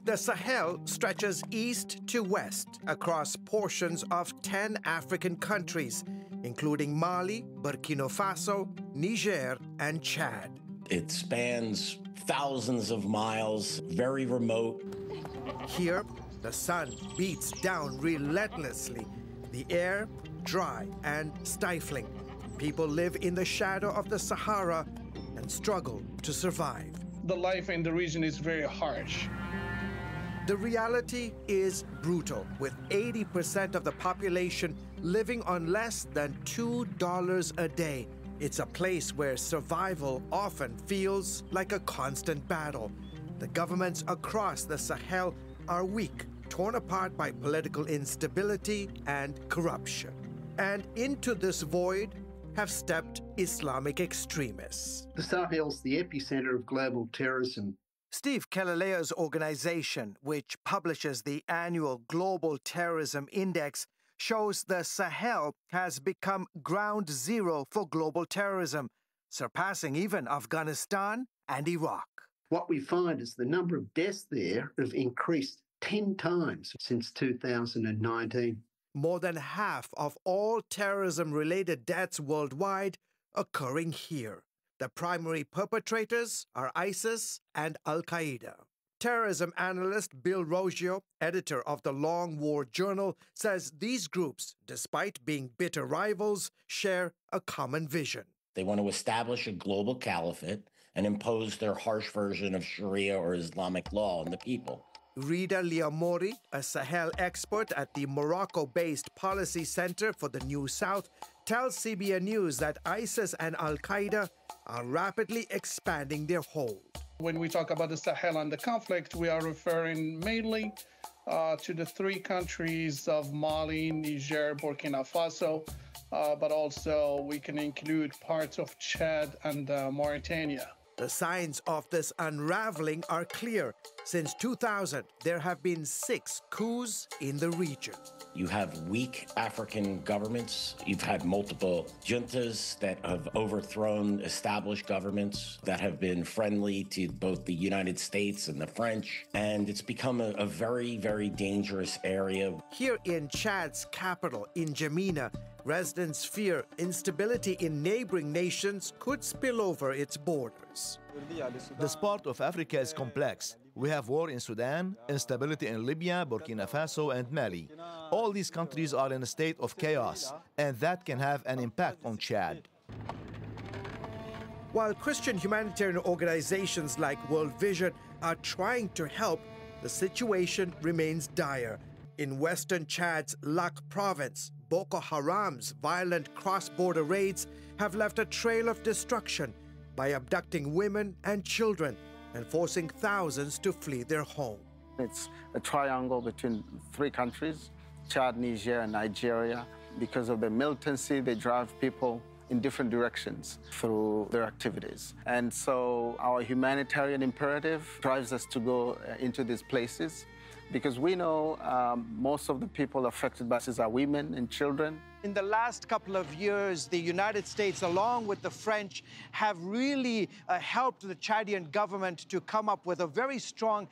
The Sahel stretches east to west across portions of 10 African countries, including Mali, Burkina Faso, Niger, and Chad. It spans thousands of miles, very remote. Here, the sun beats down relentlessly, the air dry and stifling. People live in the shadow of the Sahara and struggle to survive. The life in the region is very harsh. The reality is brutal, with 80% of the population living on less than $2 a day. It's a place where survival often feels like a constant battle. The governments across the Sahel are weak, torn apart by political instability and corruption. And into this void have stepped Islamic extremists. The Sahel's the epicenter of global terrorism. Steve Kelelea's organization, which publishes the annual Global Terrorism Index, shows the Sahel has become ground zero for global terrorism, surpassing even Afghanistan and Iraq. What we find is the number of deaths there have increased 10 times since 2019. More than half of all terrorism-related deaths worldwide occurring here. The primary perpetrators are ISIS and Al-Qaeda. Terrorism analyst Bill Roggio, editor of the Long War Journal, says these groups, despite being bitter rivals, share a common vision. They want to establish a global caliphate and impose their harsh version of Sharia or Islamic law on the people. Rida Liamori, a Sahel expert at the Morocco-based Policy Center for the New South, tells CBN News that ISIS and Al-Qaeda are rapidly expanding their hold. When we talk about the Sahel and the conflict, we are referring mainly to the three countries of Mali, Niger, Burkina Faso, but also we can include parts of Chad and Mauritania. The signs of this unraveling are clear. Since 2000, there have been 6 coups in the region. You have weak African governments. You've had multiple juntas that have overthrown established governments that have been friendly to both the United States and the French. And it's become a very, very dangerous area. Here in Chad's capital, in N'Djamena, residents fear instability in neighboring nations could spill over its borders. This part of Africa is complex. We have war in Sudan, instability in Libya, Burkina Faso, and Mali. All these countries are in a state of chaos, and that can have an impact on Chad. While Christian humanitarian organizations like World Vision are trying to help, the situation remains dire. In western Chad's Lac province, Boko Haram's violent cross-border raids have left a trail of destruction by abducting women and children and forcing thousands to flee their home. It's a triangle between 3 countries, Chad, Niger, and Nigeria. Because of the militancy, they drive people in different directions through their activities. And so our humanitarian imperative drives us to go into these places because we know most of the people affected by this are women and children. In the last couple of years, the United States, along with the French, have really helped the Chadian government to come up with a very strong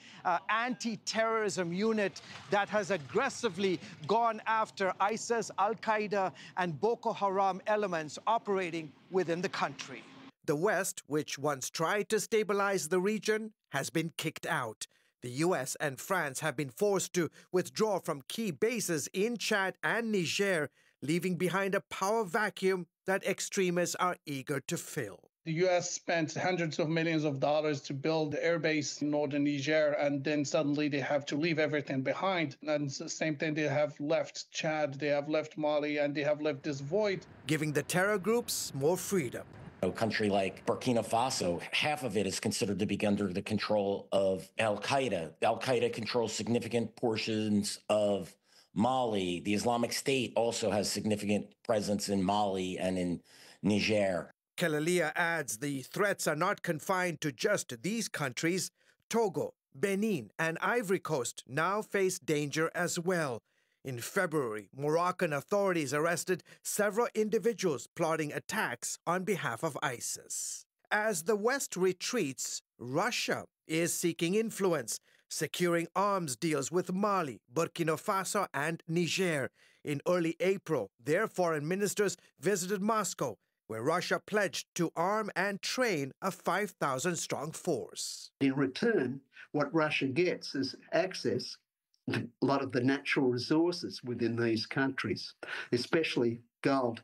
anti-terrorism unit that has aggressively gone after ISIS, Al-Qaeda, and Boko Haram elements operating within the country. The West, which once tried to stabilize the region, has been kicked out. The U.S. and France have been forced to withdraw from key bases in Chad and Niger, leaving behind a power vacuum that extremists are eager to fill. The U.S. spent hundreds of millions of dollars to build the air base in northern Niger, and then suddenly they have to leave everything behind. And it's the same thing, they have left Chad, they have left Mali, and they have left this void. Giving the terror groups more freedom. A country like Burkina Faso, half of it is considered to be under the control of Al-Qaeda. Al-Qaeda controls significant portions of Mali. The Islamic State also has significant presence in Mali and in Niger. Kelelea adds the threats are not confined to just these countries. Togo, Benin, and Ivory Coast now face danger as well. In February, Moroccan authorities arrested several individuals plotting attacks on behalf of ISIS. As the West retreats, Russia is seeking influence. securing arms deals with Mali, Burkina Faso, and Niger. In early April, their foreign ministers visited Moscow, where Russia pledged to arm and train a 5,000-strong force. In return, what Russia gets is access to a lot of the natural resources within these countries, especially gold.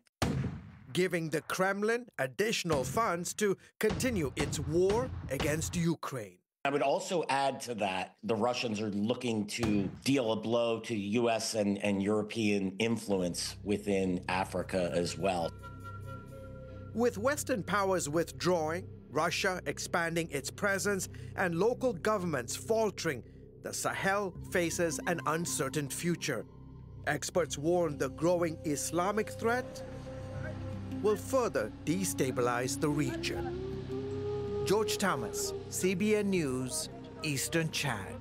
Giving the Kremlin additional funds to continue its war against Ukraine. I would also add to that, the Russians are looking to deal a blow to U.S. and European influence within Africa as well. With Western powers withdrawing, Russia expanding its presence, and local governments faltering, the Sahel faces an uncertain future. Experts warn the growing Islamic threat will further destabilize the region. George Thomas, CBN News, Eastern Chad.